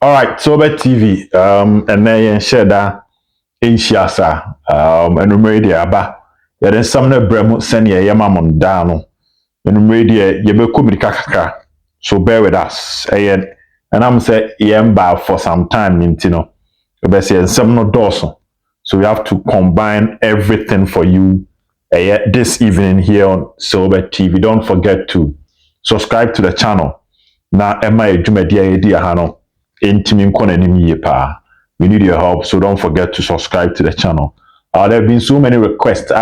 All right, Sober TV, and then share that in Shiasa, and media aba. Yeah, then some na bremo send ye yamamon down, and media ye be kubika. So bear with us. And I'm say yamba for some time, you know. But say some no dorsal. So we have to combine everything for you this evening here on Sober TV. Don't forget to subscribe to the channel. Na Emma Jumedia Edia Hano. We need your help, so don't forget to subscribe to the channel. There have been so many requests. We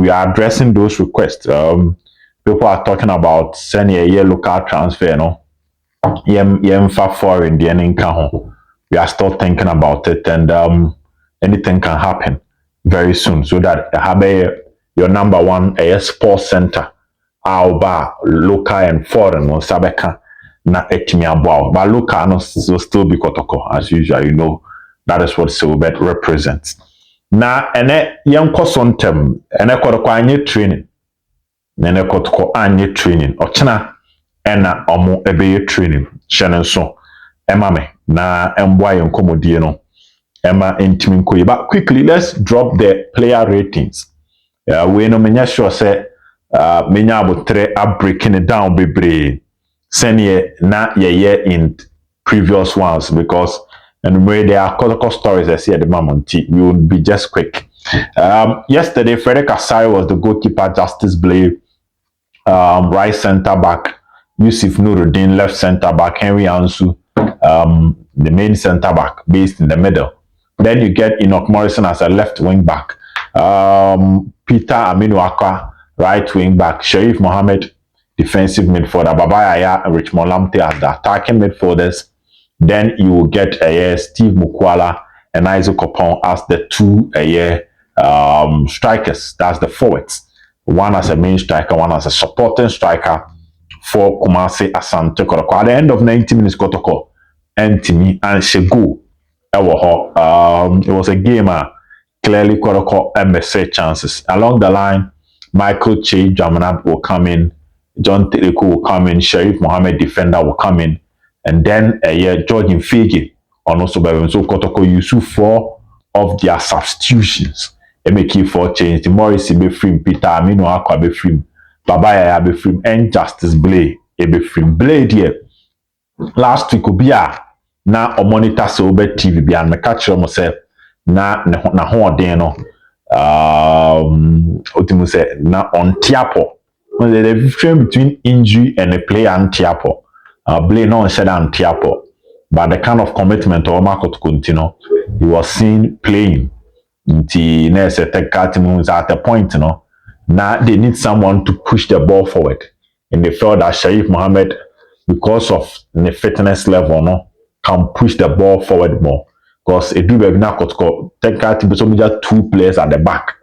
are addressing those requests. People are talking about sending a yellow card transfer, no? For foreign the we are still thinking about it, and anything can happen very soon. So that your number one sports center, our local and foreign, no sabeka na etimi aboa but local no will still be Kotoko as usual. You know that is what Silbert represents. Na ene yenko sontem ene Kotoko anye training na ene Kotoko anye training ochena ena omo ebeye training hyene so ema me na emboa yenkomodie no ema entimi nkoyi. But quickly, let's drop the player ratings. We no menya sure say menya abotre are breaking it down bebre send ye na ye in previous ones, because and where there are Kotoko stories I see at the moment. We will be just quick. Yesterday, Frederick Asari was the goalkeeper, Justice Blade, right centre back, Yusuf Nuruddin, left centre back, Henry Ansu, the main centre back based in the middle. Then you get Enoch Morrison as a left wing back, Peter Aminu Akwa, right wing back, Sharif Mohammed, defensive midfielder, Babaya and Richmond Lamte as the attacking midfielders. Then you will get Steve Mukwala and Isaac Opon as the two strikers. That's the forwards. One as a main striker, one as a supporting striker for Kumasi Asante Kotoko. At the end of 90 minutes, Kotoko, Anthony and Shegu. It was a game clearly Kotoko MSA chances. Along the line, Michael Che Jamanab will come in. John Tereku will come in, Sharif Mohammed defender will come in, and then George Infege on also by so Kotoko use 4 of their substitutions. Make 4 change. The Morris be free, Peter Aminu Akwa be free, Babaya be free, and Justice Blade be free. Blade here last week be na o monitor Sober TV be and me catch myself na ho den no otimu say na on tiapo. Well, the difference between injury and a player and Tiapo. Blay no said and Tiapo. But the kind of commitment or Marco to continue, he was seen playing. Until next at the point, you know. Now they need someone to push the ball forward. And they felt that Sharif Mohammed, because of the fitness level, no, can push the ball forward more. Because it do be now take 2 players at the back.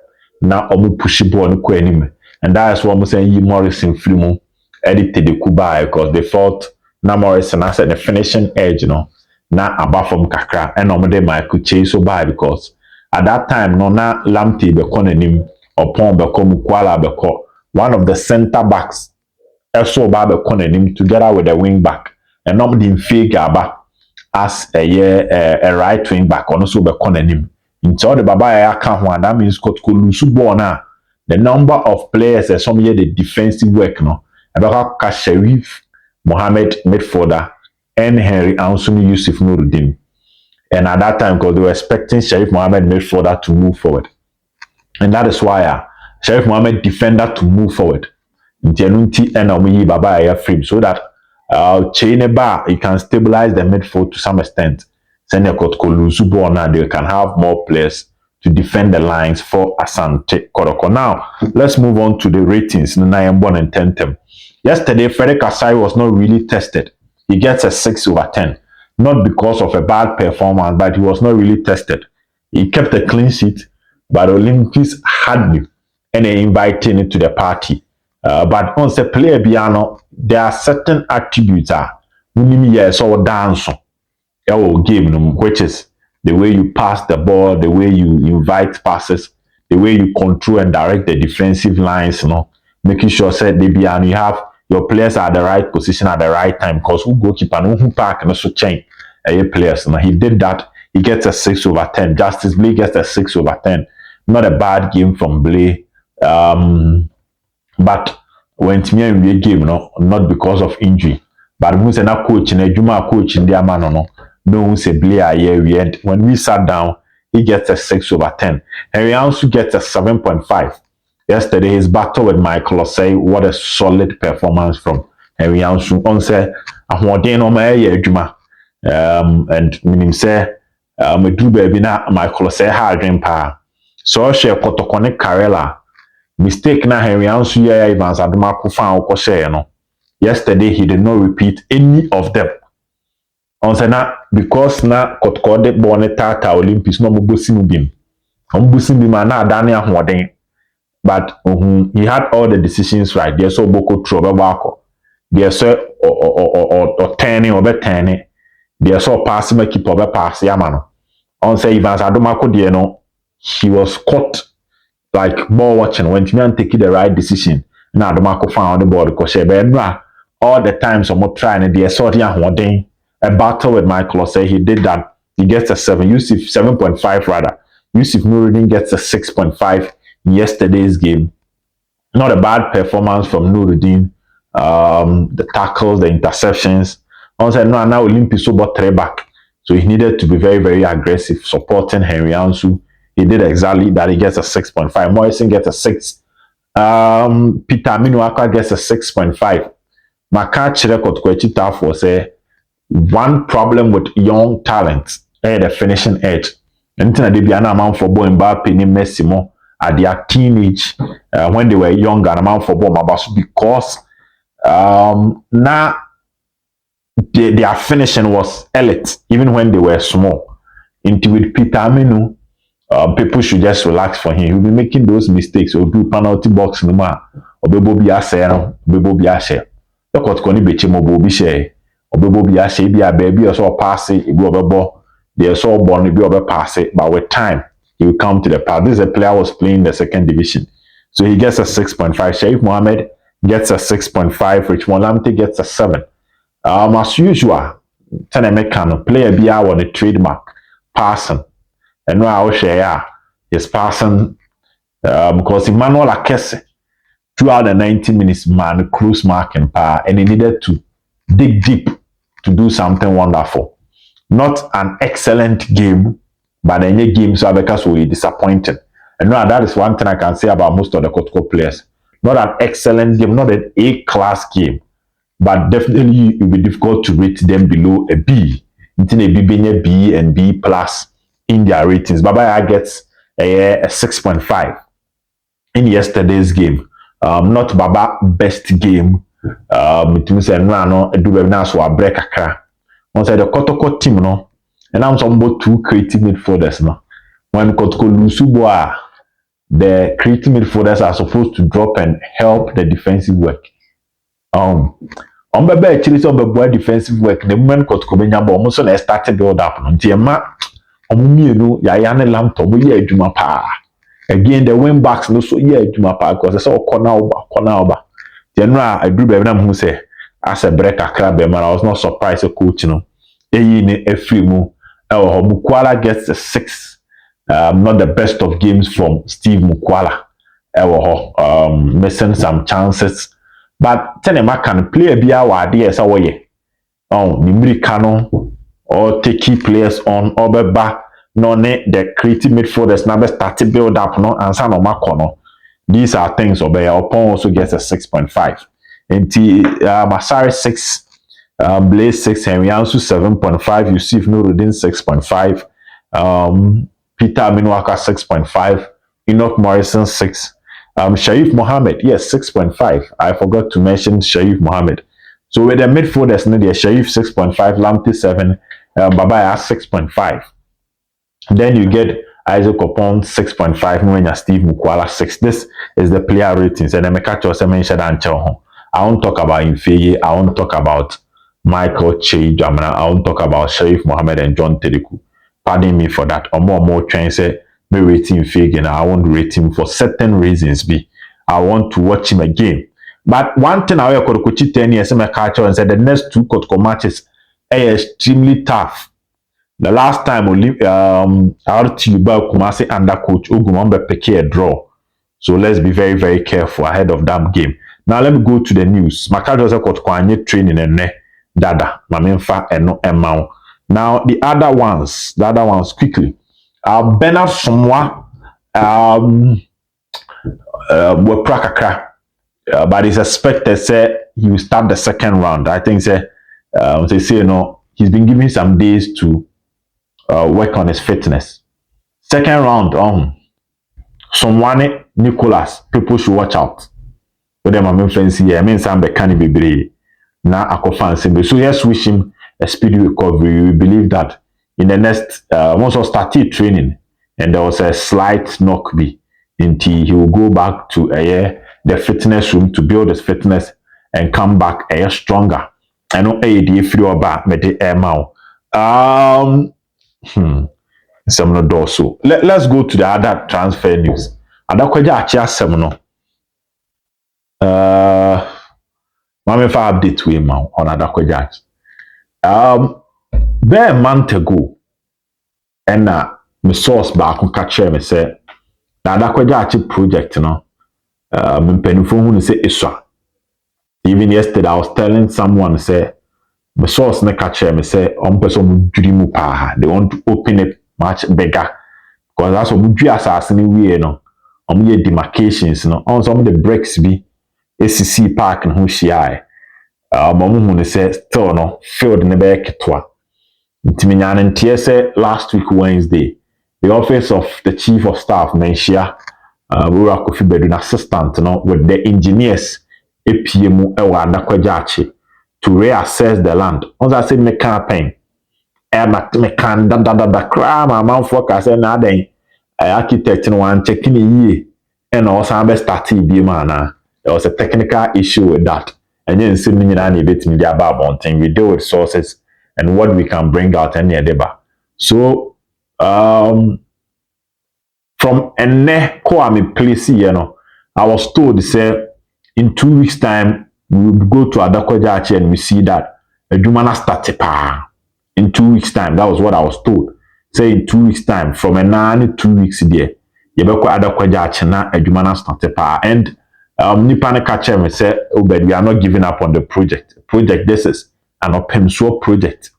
Now push the ball no. And that is what I'm saying. Morrison Flimu edited the Kuba because they thought na Morrison has the finishing edge, you know, na above from Kakra and normally Michael Chase so bad because at that time no na Lamte Bekonenim upon Beko Mukwala Beko, one of the centre backs also by Bekonenim together with the wing back and normally in Figaba as a right wing back also Bekonenim. Until the Baba account that means Kotoko Lusu now. The number of players that some year the defensive work no about Sharif Mohammed midfielder and Henry Ansumi Yusuf Nuruddin. And at that time, because they were expecting Sharif Mohammed midfielder to move forward. And that is why Sharif Mohammed defender to move forward. Janunti and Omiyi Baba frame so that Chaineba you can stabilize the midfield to some extent. Send a Kotoko now they can have more players to defend the lines for Asante Kotoko. Now, let's move on to the ratings. 9, 1, and 10. Yesterday, Frederick Asari was not really tested. He gets a 6/10. Not because of a bad performance, but he was not really tested. He kept a clean sheet, but Olympics had him and they invited him to the party. But once a player piano, there are certain attributes dance game, which is the way you pass the ball, the way you invite passes, the way you control and direct the defensive lines, making sure that you have your players are at the right position at the right time because who goalkeeper no who park and so change players. Now he did that. He gets a 6/10. Justice Blay gets a 6/10. Not a bad game from Blay. But when Timmy and game, not because of injury. But who's a coach and a Juma coach in the man, no one say Blay here. When we sat down, he gets a 6/10. Henry also gets a 7.5. Yesterday, his battle with Michael Osei, what a solid performance from Henry Ansu. On say, ahoɔden no ma Juma. And meaning say, me do baby na Michael Osei ha adwen pa. So share Kotoko ne Karela. Mistake na Henry Ansu ya Evans Adomako fan ko share no. Yesterday he did not repeat any of them. On say na because na Kotoko de born tata Olympics no mo bosi mu bim. On bosi bim na adane ahoɔden. But he had all the decisions right. There's so Boko Trobabako. There's so or turning or turning. There's so passing a keep over pass Yamano. On say Evans Adomako Dieno, he was caught like ball watching when Timian taking the right decision. Now Adomako found the ball because all the time someone trying and there's so a battle with Michael Osei. He did that. He gets a 7. Yusuf 7.5 rather. Yusuf Nuruddin gets a 6.5. Yesterday's game. Not a bad performance from Nuruddin. The tackles, the interceptions. Also, now Olympics bought 3 back. So he needed to be very, very aggressive, supporting Henry Ansu. He did exactly that. He gets a 6.5. Morrison gets a 6. Peter Minuaka gets a 6.5. Makachi record Kwechita for say one problem with young talent, the finishing edge. Anything that they be an amount for boy Mbappe ni Messi mo at their teenage when they were younger and amount for bomb about because now their finishing was elite even when they were small. Into with Peter Aminu, people should just relax for him. He'll be making those mistakes or do penalty box no ma or bebo bi ase no bebo bi ase. Look what koni bechi mo bo bi share or bebo bi ase bi a baby or so pass it ibi obebo they so born ibi obe pass it but with time he will come to the pass. This is a player who was playing the second division. So he gets a 6.5. Shaif Mohammed gets a 6.5. Richmond Lamte gets a 7. As usual, Tenemekano player be on the trademark passing. And now I share his passing because Emmanuel Akese throughout the 90 minutes man close marking power and he needed to dig deep to do something wonderful. Not an excellent game, but any game so because we disappointed. And now that is one thing I can say about most of the Kotoko players. Not an excellent game, not an A-class game, but definitely it will be difficult to rate them below a B. It's in a B, being a B and B plus in their ratings. Babaya gets a 6.5 in yesterday's game. Not Baba best game. It means no do webinar so a break akra. Once the Kotoko team no, and I'm some about 2 creative midfielders no. When Kotoko Lusuboa, the creative midfielders are supposed to drop and help the defensive work. On bebe actually so bebe defensive work. The moment Kotoko benya bo almost na started build up no. Ntiema omumienu ya ne lamto mo ye adwuma pa. Again the wing backs no so ye adwuma pa because so corner over. General I do be na hu say as a break akra be man I was not surprised coach no. Eyi ne efrimu Mukwala gets a 6. Not the best of games from Steve Mukwala. Missing some chances. But Tenema can play a bia wadi as away. Nimri Kano or take key players on Obeba. No ne the creative midfielders number started build up no and San Omakono. These are things Obey. Opon also gets a 6.5. And Masari 6. Blaze 6, Henry Ansu 7.5, Yusuf Nuruddin 6.5, Peter Minuaka 6.5, Enoch Morrison 6, Shaif Mohammed, yes, 6.5. I forgot to mention Shaif Mohammed. So with the midfielders, there, Shaif 6.5, Lamte 7, Babaya 6.5. Then you get Isaac Opon 6.5, Nwenya Steve Mukwala 6. This is the player ratings. And then I catch us mentioned Anchel. I won't talk about Infeye, I won't talk about Michael Che Jamana. I won't talk about Sharif Mohammed and John Teriku. Pardon me for that. Or more trying to say me rate him fake and I won't rate him for certain reasons. I want to watch him again. But one thing I could 10 years in my culture and said the next two Kotoko matches are extremely tough. The last time RTU Kumasi under coach Ogumambe Peke a draw. So let's be very, very careful ahead of that game. Now let me go to the news. Makajo se Kotoko training and ne dada. Mamemfa eno emao. Now the other ones quickly. Bernard Somuah were prakakra. But it's expected say he will start the second round. I think say they say he's been given some days to work on his fitness. Second round, someone Nicholas, people should watch out. But them I'm fancy here. I mean some can't be now I fancy. So yes, wish him a speedy recovery. We believe that in the next once I started training and there was a slight knock until he will go back to the fitness room to build his fitness and come back stronger. I know the free about me the some no do so. Let's go to the other transfer news. Adakwaja achia sem no. Mama fa update we ma on Adakwaja. There a month ago, and my source back on catch me say the Adakwaja achi project no. Me penufo hu say iswa. Even yesterday I was telling someone say my source na catch me say on person dream pa they want to open it much bigger because that's what we assassin we no demarcations no on some of the bricks be ACC park and who she I mamu say still no field ne be ketwa ntiminya ntie say last week Wednesday the office of the chief of staff menshia Wura Kofi Bedun assistant no with the engineers APM ewa Adakwaja to reassess the land once I say me campaign me can da cry my mouth focus and na den architect no one checking ye and also be started be man there was a technical issue with that and then see me na bit me about bonting we deal with sources and what we can bring out any deba so from ene ko me place I was told say in 2 weeks time we will go to Adakwaja and we see that Adumana started in 2 weeks time. That was what I was told. Say in 2 weeks time, from a 2 weeks there, you better Adakwaja na Adumana started and Nipane catcher me say, oh, but we are not giving up on the project. Project this is an open source project.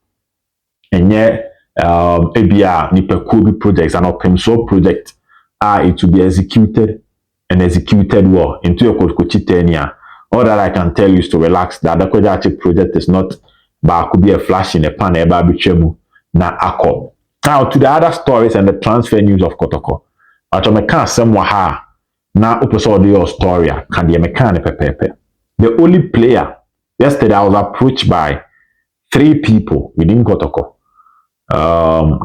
And yet ABR Nipa Kobe projects an open source project it to be executed and executed well into your Kochi tenure. All that I can tell you is to relax. The Adakwaja project is not but could be a flash in a pan eba bichemu na akọ. Now to the other stories and the transfer news of Kotoko. But me can Somuah ha na uposo de your story can the mechanic pepe. The only player yesterday I was approached by 3 people within Kotoko.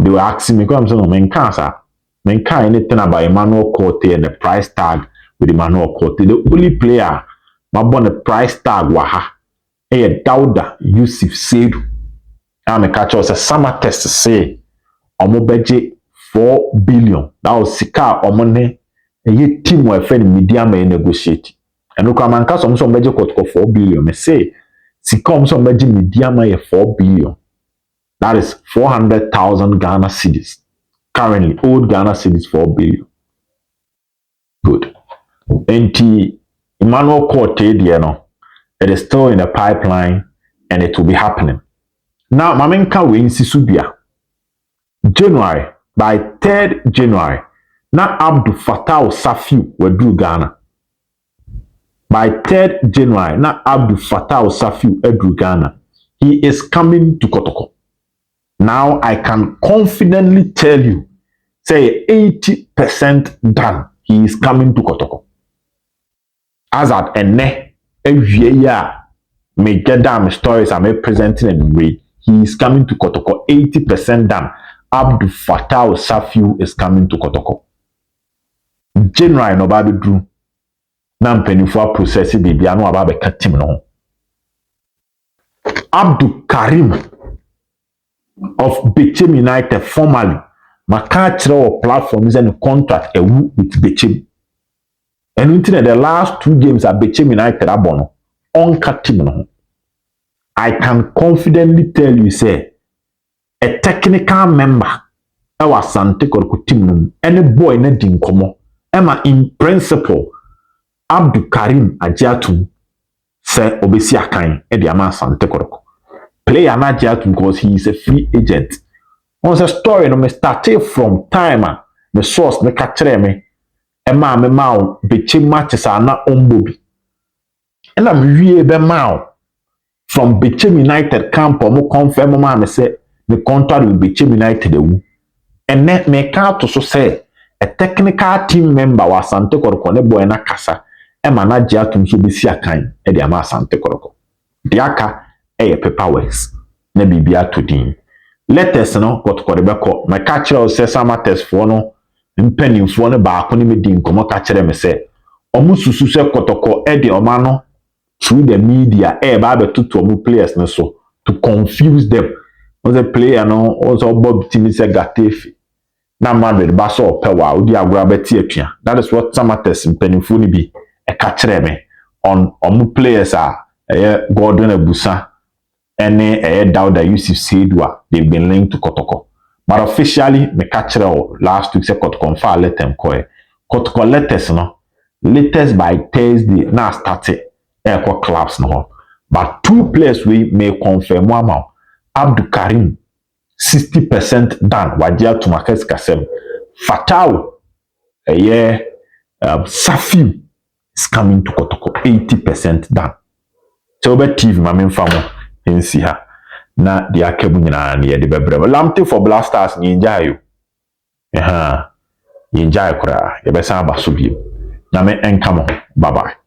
They were asking me come no men can anything about Emmanuel Korte and the price tag with Emmanuel Korte. The only player my born the price tag waha. Dauda Yusuf Seidu. I'm a catcher was a summer test to say omo beje 4 billion. That was sika omone a team were friend media may negotiate. And look man cast some beje Kotoko 4 billion. Me say sika some beje media may 4 billion. That is 400,000 Ghana cedis. Currently, old Ghana cedis 4 billion. Good. And Emmanuel Korte, it is still in the pipeline and it will be happening. Now, Mamenka we in Sisubia. January, by 3rd January, now Abdul Fatawu Safiu will do Ghana. By 3rd January, now Abdul Fatawu Safiu will do Ghana. He is coming to Kotoko. Now, I can confidently tell you, say 80% done, he is coming to Kotoko. As at Ene, every year, me get down stories I'm presenting in way. He is coming to Kotoko. 80% done. Abdul Fatawu Safiu is coming to Kotoko. January no baby drew. Na mpenifo process baby anu ababe katim no. Abdul Karim of Bechem United formerly maka kire platforms and contract with Bechem. And until the last 2 games at Bechem United abono on team. I can confidently tell you, say, a technical member, our Asante Kotoko team, any boy na di nkomo. Emma in principle, Abdul Karim Ajiatu say obesi akan e de ama Asante Kotoko. Player na Ajiatu because he is a free agent. On the story no me started from time the source me ka kire me Emma me ma Bechem matches na ombobi. Ena me wie be ma from Bechem United camp or confirm ma me say the contract with Bechem United ewu. And net me ka to so say a technical team member wa Asante Kotoko ne boy na kasa e ma na gya tum so besi akan e de ama Asante Kotoko. De aka e paperworks na bibia to din. Letters no Kotoko de beko me ka kire o say sama test for no mpanimfo no ba ko ne me din komo ka kire me say omu susu se Kotoko e de oma no through the media ba betutu omu players no so to confuse them. Was a player no also Bob Timmy said Gatefi. Na Madrid baso pewa udi agura beti etua. That is what Samates mpanimfo ni bi e ka kire me on omu players Gordon Ebusa ene Dauda Yusuf Seydua. They've been linked to Kotoko. But officially me ka kire last week say Kotoko fa let them ko Kotoko letters no latest by Thursday na started kwa clubs no. But 2 players we may confirm one Abdul Karim 60% done. Wajia to market kasem. Fatawu Safiu is coming to Kotoko 80% done. So be TV mame famo ensi ha na de akabu nyina na ye de bebrebe. Lamte for Blasters ni njayo. Ni njayo kura ye be san ba so bi. Na me enkamo. Bye bye.